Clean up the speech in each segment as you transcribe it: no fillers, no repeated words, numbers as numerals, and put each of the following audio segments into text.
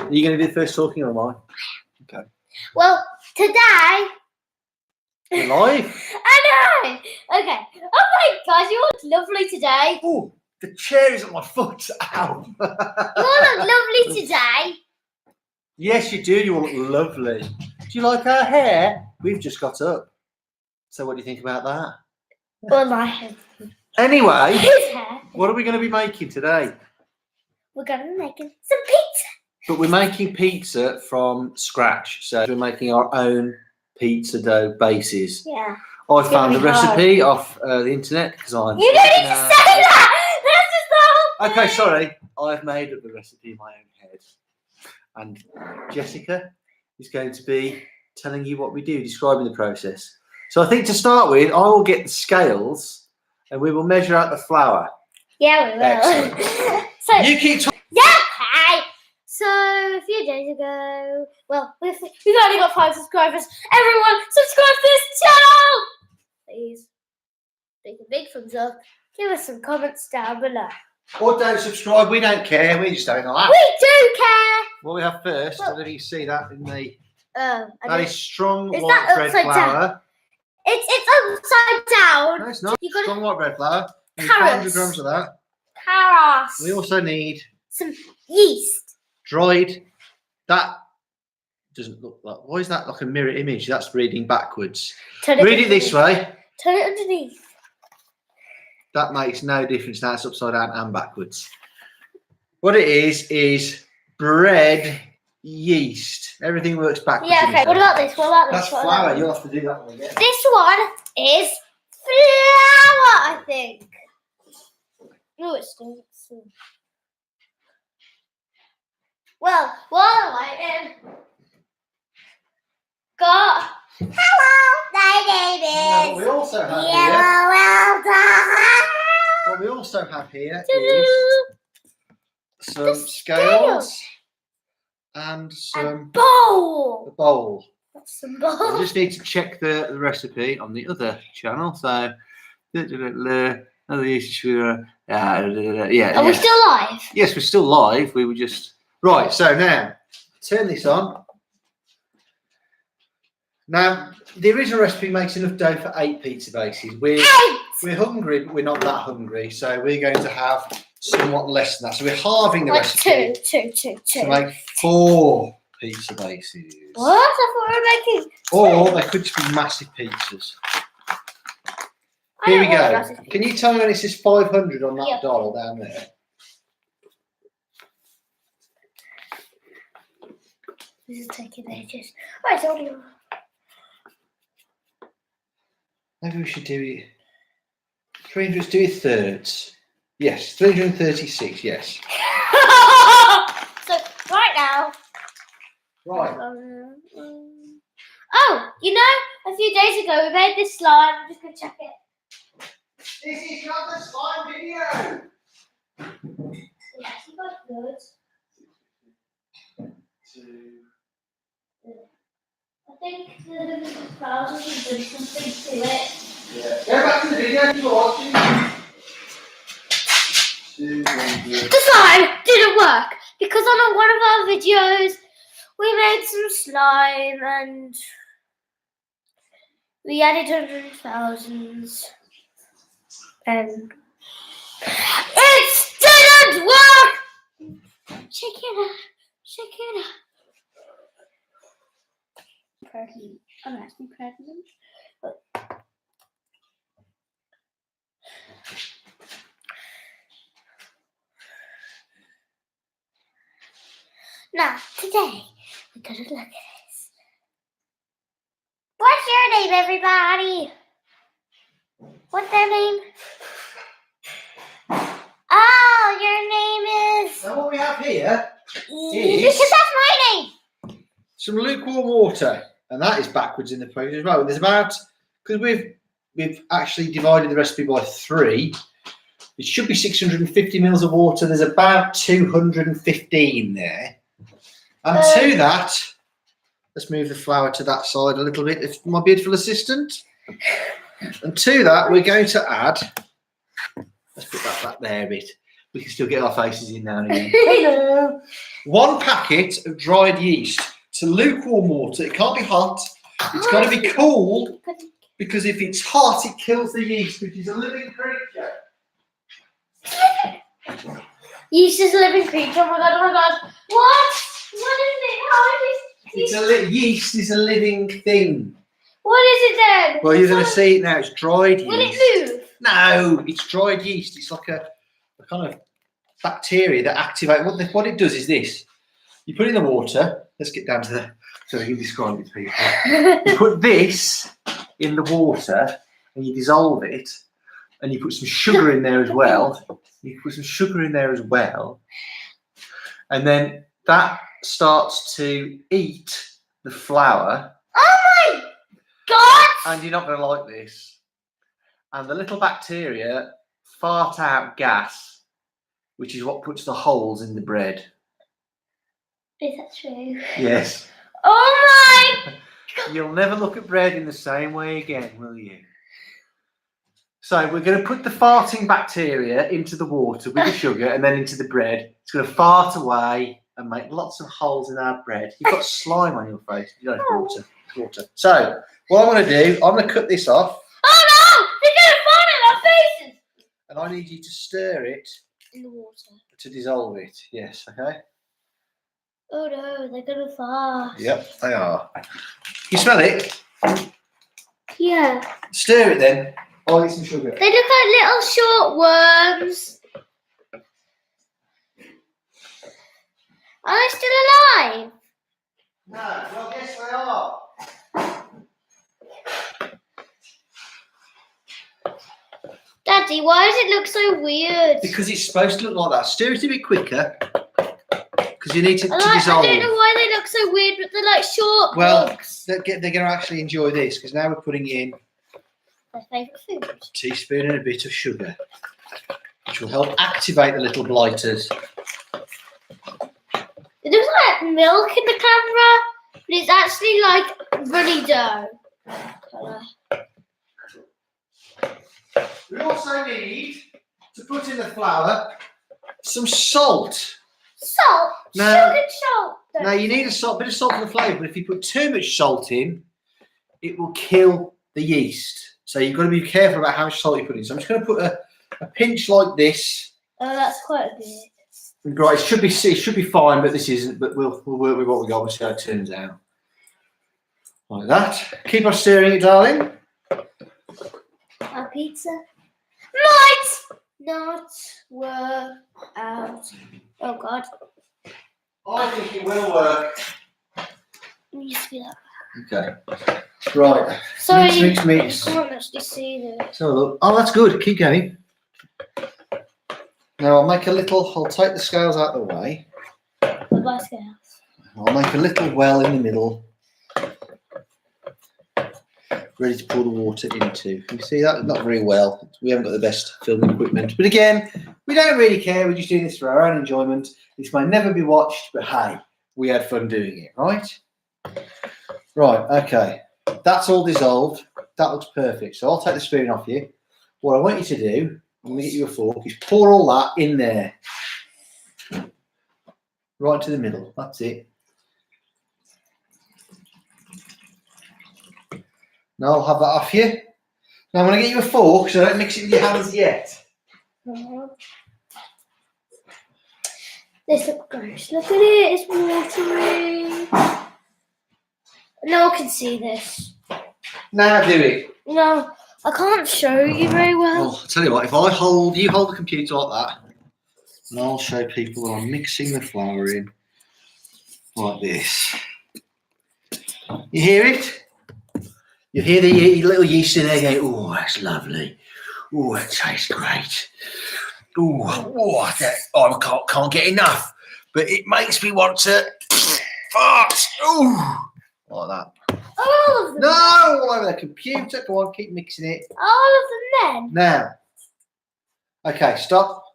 Are you going to do the first talking or am I? Okay. Well, today. You're live. I know. Okay. Oh my gosh, you look lovely today. Oh, the chair is at my foot. Ow. You all look lovely today. Yes, you do. You all look lovely. Do you like our hair? We've just got up. So what do you think about that? Well, my hair. Anyway, His hair. what are we going to be making today? We're going to be making some pizza. But we're making pizza from scratch. So we're making our own pizza dough bases. Yeah. I found the gonna be hard. recipe off the internet because I'm. You don't need to say that. That's just the whole Okay, thing. sorry. I've made up the recipe in my own head. And Jessica is going to be telling you what we do, describing the process. So I think to start with, I will get the scales and we will measure out the flour. Yeah, we will. Excellent. So, You keep talking. yeah, okay. So a few days ago, well, we've only got 5 subscribers. Everyone, subscribe to this channel, please. Make a big thumbs up. Give us some comments down below. Or don't subscribe. We don't care. We're just having a laugh. We do care. What we have first, I Well- don't know if you can see that in the. I That don't- is strong Is white that bread upside flour. It's upside down. No, it's not. You got Strong white bread flour. We need Carrots. 500 grams of that. carrots. We also need Some yeast. dried. That doesn't look like. Why is that like a mirror image? That's reading backwards. Turn it Read it this underneath. way. Turn it underneath. That makes no difference now. It's upside down and backwards. What it is bread yeast. Everything works backwards. Yeah, in okay. this What way. about this? What about this? That's What about flour. this? You'll have to do that one again. This one is flour, I think. No, it stinks. Well, while I'm waiting, got. Hello, my Now, name what is we also have here. Yellow Elda. What we also have here is Doo-doo. some The scales and A some bowl. a bowl. That's some I bowl. just need to check the recipe on the other channel. So, other usage for Are we yeah. still live? Yes, we're still live. We were just right. So now, turn this on. Now, the original recipe makes enough dough for 8 pizza bases. We're hungry, but we're not that hungry. So we're going to have somewhat less than that. So we're halving the Like recipe two. to make 4 pizza bases. What? I thought we were making. Or they could just be massive pizzas. I Here we don't want go. massive Can you tell me when it says 500 on that Yeah. dial down there? This is taking ages. Right, so you. Maybe we should do it. 300, do it thirds. Yes, 336, yes. So, right now. Right. Oh, you know, a few days ago we made this slide. I'm just going to check it. This is not the slime video. Yes, you got good. I think the flowers should do something to it. Yeah. Go back to the video you're watching. 200. The slime didn't work because on one of our videos we made some slime and we added hundreds of thousands and it didn't work. Check it out. Pregnant. I'm actually pregnant. Now, today, we're going to look at this. What's your name, everybody? What's their name? Oh, your name is... So what we have here Because that's my name. some lukewarm water, and that is backwards in the process as well. There's about, because we've actually divided the recipe by 3. It should be 650 mils of water. There's about 215 there. And to that, let's move the flour to that side a little bit, if my beautiful assistant. And to that, we're going to add, let's put that back there a bit. We can still get our faces in now and again. Hello. 1 packet of dried yeast to lukewarm water. It can't be hot. It's got to be cool, because if it's hot, it kills the yeast, which is a living creature. Yeast is a living creature. Oh my god, oh my god. What? What is it? How is it? Yeast is a living thing. What is it then? Well, you're going to see it now. It's dried yeast. Will it move? No, it's dried yeast. It's like a kind of bacteria that activate. What it does is this. You put it in the water. Let's get down to the, so we can describe it to people. You put this in the water and you dissolve it, and you put some sugar in there as well. And then that starts to eat the flour. Oh my god! And you're not going to like this. And the little bacteria fart out gas, which is what puts the holes in the bread. Is that true? Yes. Oh my! You'll never look at bread in the same way again, will you? So we're going to put the farting bacteria into the water with the sugar and then into the bread. It's going to fart away and make lots of holes in our bread. You've got slime on your face. You don't have water. It's water. So what I'm going to do, I'm going to cut this off. Oh no! They're going to fart in our faces! And I need you to stir it In the water. to dissolve it. Yes, okay? Oh no, they're going to fart. Yep, they are. You smell it? Yeah. Stir it then. I'll eat some sugar. They look like little short worms. Are they still alive? No, well, yes they are. Daddy, why does it look so weird? Because it's supposed to look like that. Stir it a bit quicker. Because you need to I dissolve. don't know why they look so weird, but they're like short Well, bugs. they're going to actually enjoy this, because now we're putting in Their favourite food. a teaspoon and a bit of sugar, which will help activate the little blighters. It looks like milk in the camera, but it's actually like runny dough colour. We also need to put in the flour some salt. Salt? No. Sugar salt? Now you need a bit of salt for the flavour, but if you put too much salt in, it will kill the yeast. So you've got to be careful about how much salt you put in. So I'm just going to put a pinch like this. Oh, that's quite a bit. Right, it should be fine, but this isn't. But we'll work with what we got. We'll see how it turns out. Like that. Keep on stirring it, darling. Our pizza might not work out. Oh God. I think it will work. Let me just do that. Okay. Right. Sorry, Mix. I can't actually see this. So look. Oh, that's good. Keep going. Now I'll take the scales out of the way. Goodbye, scales. I'll make a little well in the middle, ready to pour the water into. You see that? Not very well. We haven't got the best filming equipment. But again, we don't really care. We're just doing this for our own enjoyment. This may never be watched, but hey, we had fun doing it, right? Right, okay. That's all dissolved. That looks perfect. So I'll take the spoon off you. What I want you to do, I'm going to get you a fork, is pour all that in there. Right to the middle. That's it. Now I'll have that off you. Now I'm going to get you a fork, so don't mix it with your hands yet. This looks gross. Look at it. It's watery. No one can see this. Now do it. No, I can't show you very well. Well, I'll tell you what, if you hold the computer like that, and I'll show people that I'm mixing the flour in like this. You hear it? You hear the little yeast in there going, oh, that's lovely. Oh, it tastes great. I can't get enough. But it makes me want to fart. Oh, like that. All of them. No, all over the computer. Go on, keep mixing it. All of them men. Now. Okay, stop.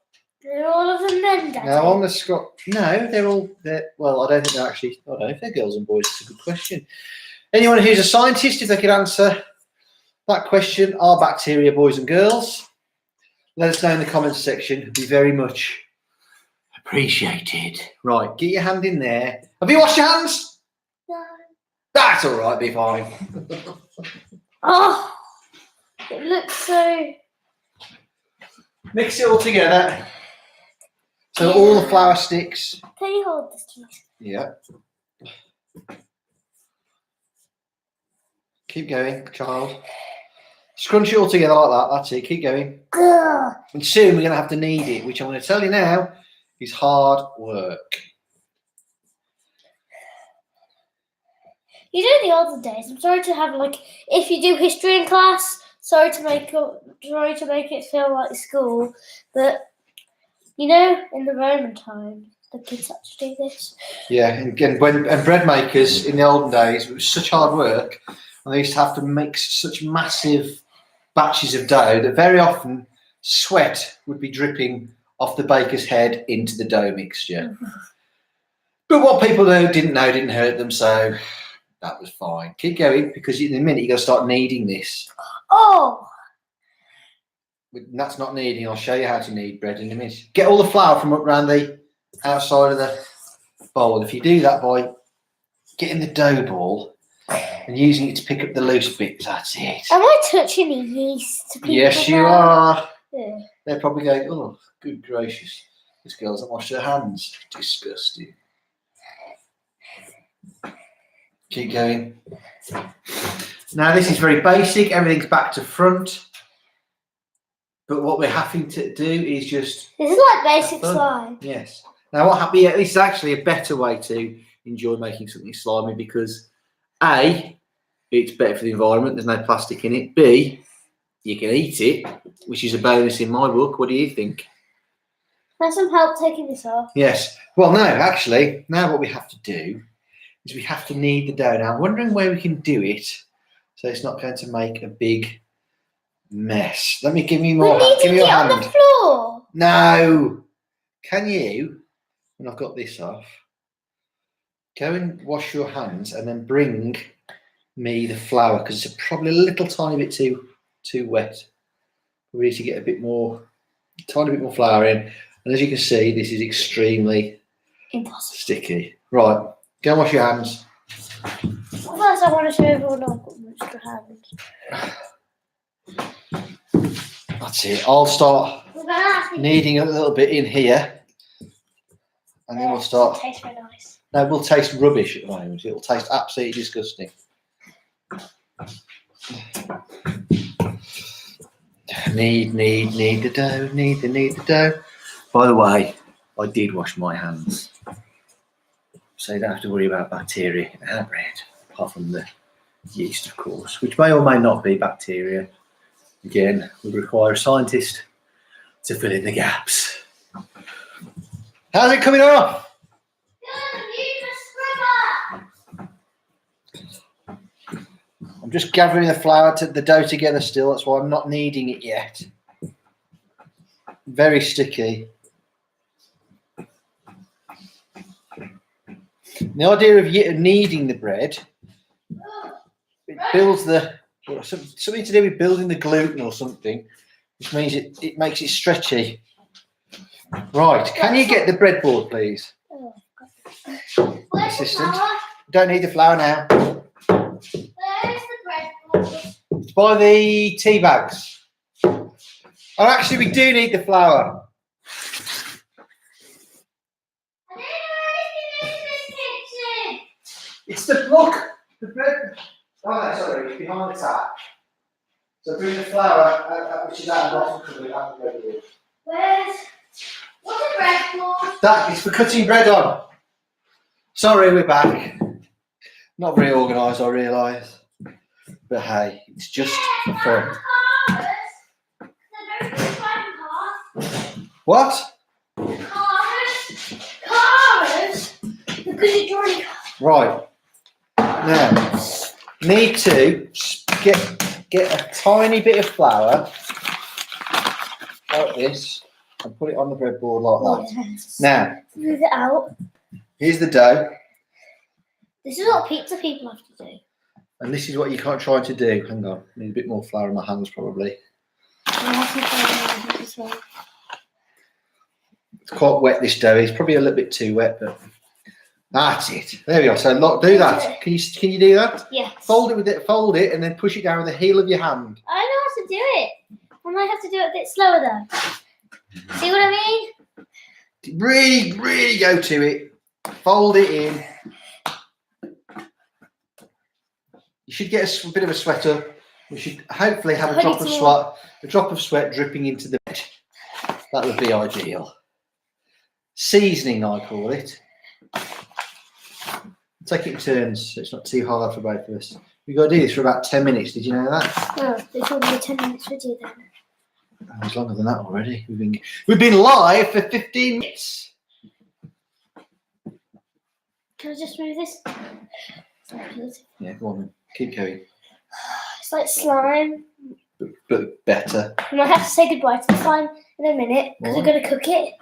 They're all of them men, Daddy. Now on the Scott. No, well, I don't think they're actually. I don't know if they're girls and boys. It's a good question. Anyone who's a scientist, if they could answer that question, are bacteria boys and girls? Let us know in the comments section. It'd be very much Appreciated. Right, get your hand in there. Have you washed your hands? No. That's all right, be fine. Oh, it looks so. Mix it all together. So all the flour sticks. Can you hold this to me? Yeah. Keep going, child. Scrunch it all together like that. That's it. Keep going. Ugh. And soon we're going to have to knead it, which I'm going to tell you now is hard work. You know, the olden days. I'm sorry to have if you do history in class. Sorry to make it feel like school, but you know, in the Roman time, the kids had to do this. Yeah, and again, and bread makers in the olden days, it was such hard work, and they used to have to mix such massive batches of dough that very often sweat would be dripping off the baker's head into the dough mixture. But what people didn't know didn't hurt them, so that was fine. Keep going, because in a minute you've got to start kneading this. Oh! And that's not kneading. I'll show you how to knead bread in a minute. Get all the flour from around the outside of the bowl. If you do that by getting the dough ball and using it to pick up the loose bits, that's it. Am I touching the yeast? To people Yes, you now? are. Yeah. They're probably going, oh, good gracious. This girl hasn't washed her hands. Disgusting. Keep going. Now, this is very basic. Everything's back to front. But what we're having to do is just... This is like basic slime. Yes. Now, what happened? Yeah, this is actually a better way to enjoy making something slimy because A, it's better for the environment. There's no plastic in it. B, you can eat it, which is a bonus in my book. What do you think? Can I have some help taking this off? Yes. Well, no, actually, now what we have to do is we have to knead the dough. Now, I'm wondering where we can do it so it's not going to make a big mess. Let me give me more. We need Give to me your get on hand. the floor. No. Can you, when I've got this off, go and wash your hands and then bring me the flour because it's probably a little tiny bit too wet. We need to get a tiny bit more flour in. And as you can see, this is extremely Impossible. sticky. Right, go and wash your hands. Well, first, I want to show everyone I've got extra hands. That's it. I'll start We're going to ask me. kneading a little bit in here. And then we'll start. It tastes very nice. No, it will taste rubbish at the moment. It will taste absolutely disgusting. Knead the dough, knead the dough. By the way, I did wash my hands. So you don't have to worry about bacteria in our bread, apart from the yeast, of course, which may or may not be bacteria. Again, would require a scientist to fill in the gaps. How's it coming off? I'm just gathering the flour to the dough together still. That's why I'm not kneading it yet. Very sticky. The idea of kneading the bread, it builds something to do with building the gluten or something, which means it makes it stretchy. Right, can you get the breadboard, please? Assistant. Don't need the flour now. Where's the breadboard? It's by the tea bags. Oh, actually, we do need the flour. I don't know anything in this kitchen. It's the bread. Oh, no, sorry, it's behind the tap. So bring the flour, which is out of the bottom cupboard, out the breadboard. What's a breadboard? That is for cutting bread on. Sorry, we're back. Not very organised, I realise. But hey, it's just for fun. What? Cars. Because it's already. Right. Now, need to get a tiny bit of flour like this and put it on the breadboard like that. Yes. Now, Move it out. here's the dough, This is what pizza people have to do. and this is what you're trying to do. Hang on, need a bit more flour in my hands probably. I have some flour in my hands as well. It's quite wet, this dough. It's probably a little bit too wet, but that's it. There we go. So do that. Can you do that? Yes. Fold it, and then push it down with the heel of your hand. I know how to do it. I might have to do it a bit slower though. See what I mean? Really go to it. Fold it in. You should get a bit of a sweat up. We should hopefully have a drop of sweat dripping into the bed. That would be ideal. Seasoning, I call it. Take it in turns, so it's not too hard for both of us. We've got to do this for about 10 minutes. Did you know that? No, it's only a 10-minute video then. Oh, it's longer than that already. We've been live for 15 minutes. Can I just move this? Yeah, go on then. Keep going. It's like slime. But better. And I have to say goodbye to the slime in a minute because we're going to cook it.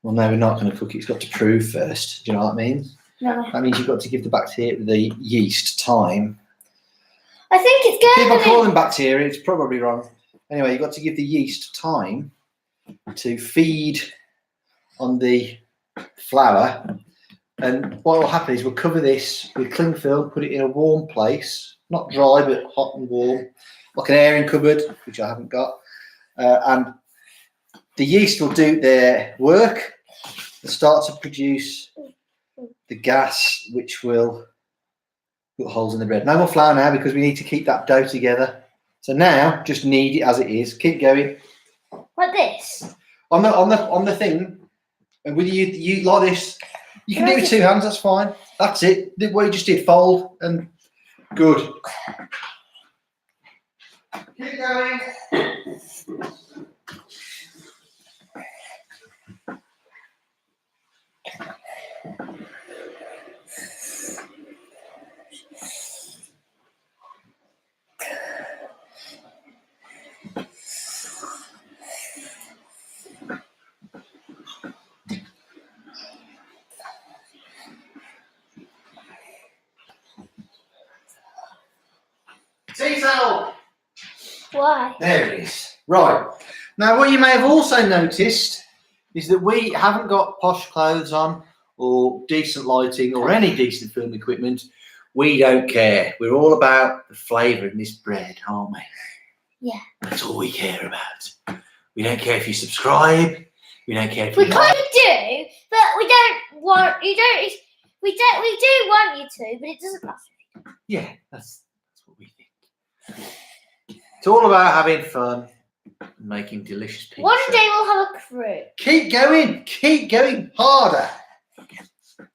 Well, no, we're not going to cook it. It's got to prove first. Do you know what that means? No. That means you've got to give the yeast time. I think it's good. People call them bacteria. It's probably wrong. Anyway, you've got to give the yeast time to feed on the flour. And what will happen is we'll cover this with cling film, put it in a warm place, not dry, but hot and warm, like an airing cupboard, which I haven't got. And the yeast will do their work and start to produce the gas, which will put holes in the bread. No more flour now because we need to keep that dough together. So now, just knead it as it is. Keep going. Like this? On the thing, and with you like this, you can do it with two hands. That's fine. That's it. What you just did, fold and good. Keep going. Towel. Why? There it is. Right. Now, what you may have also noticed is that we haven't got posh clothes on or decent lighting or any decent film equipment. We don't care. We're all about the flavour in this bread, aren't we? Yeah. That's all we care about. We don't care if you subscribe. We don't care if we you kind of do, but we don't want you don't. We do want you to, but it doesn't matter. Yeah, that's what we think. It's all about having fun and making delicious pizza. One day we'll have a crew. Keep going harder.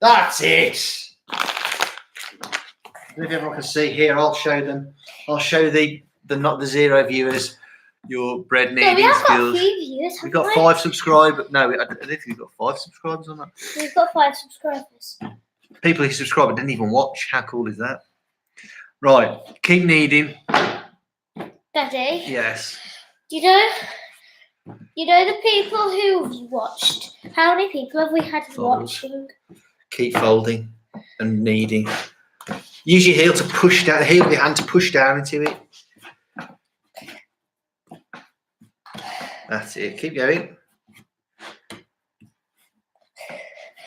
That's it. If everyone can see here, I'll show them. I'll show the not the zero viewers your bread kneading we have skills. Got a few viewers, We've got 5 subscribers. No, I don't think we've got 5 subscribers on that. We've got 5 subscribers. People who subscribe and didn't even watch. How cool is that? Right, keep kneading. Daddy. Yes. You know the people who've watched. How many people have we had watching? Keep folding and kneading. Use your heel to push down. The heel of your hand to push down into it. That's it. Keep going. I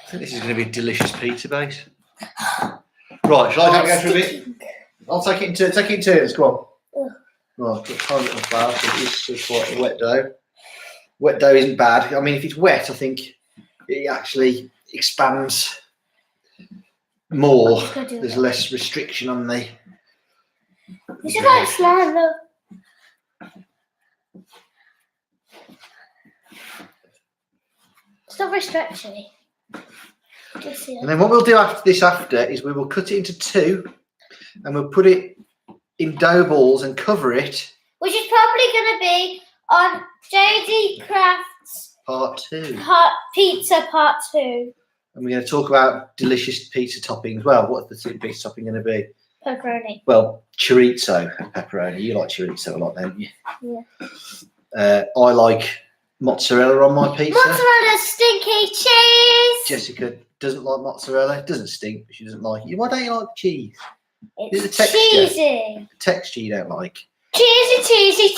think this is going to be a delicious pizza base. Right, shall I go through a bit? I'll take it in turns. Go on. Right, got time little flour, so it's just quite a wet dough. Wet dough isn't bad. I mean, if it's wet, I think it actually expands more. There's less restriction on the. This is like slime, look. It's not very stretchy. And then what we'll do after is we will cut it into 2 and we'll put it in dough balls and cover it. Which is probably going to be on JD Crafts Part 2. Pizza Part 2. And we're going to talk about delicious pizza toppings. Well, what's the pizza topping going to be? Pepperoni. Well, chorizo and pepperoni. You like chorizo a lot, don't you? Yeah. I like mozzarella on my pizza. Mozzarella stinky cheese. Jessica doesn't like mozzarella. It doesn't stink, but she doesn't like it. Why don't you like cheese? It's the texture. cheesy. The texture you don't like. Cheesy.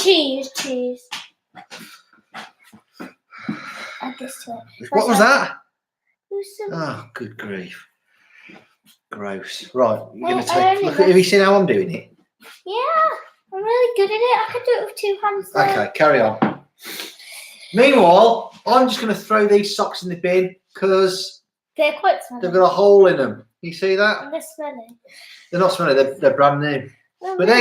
add this to it. What was that? Who's some- Oh, good grief. Gross. Right, you're going to I take. only Look, have you seen how I'm doing it? Yeah, I'm really good at it. I can do it with 2 hands. Though. Okay, carry on. Meanwhile, I'm just going to throw these socks in the bin because They're quite smelly. they've got a hole in them. You see that? And they're smelly. They're not smelly, they're brand new. Oh, But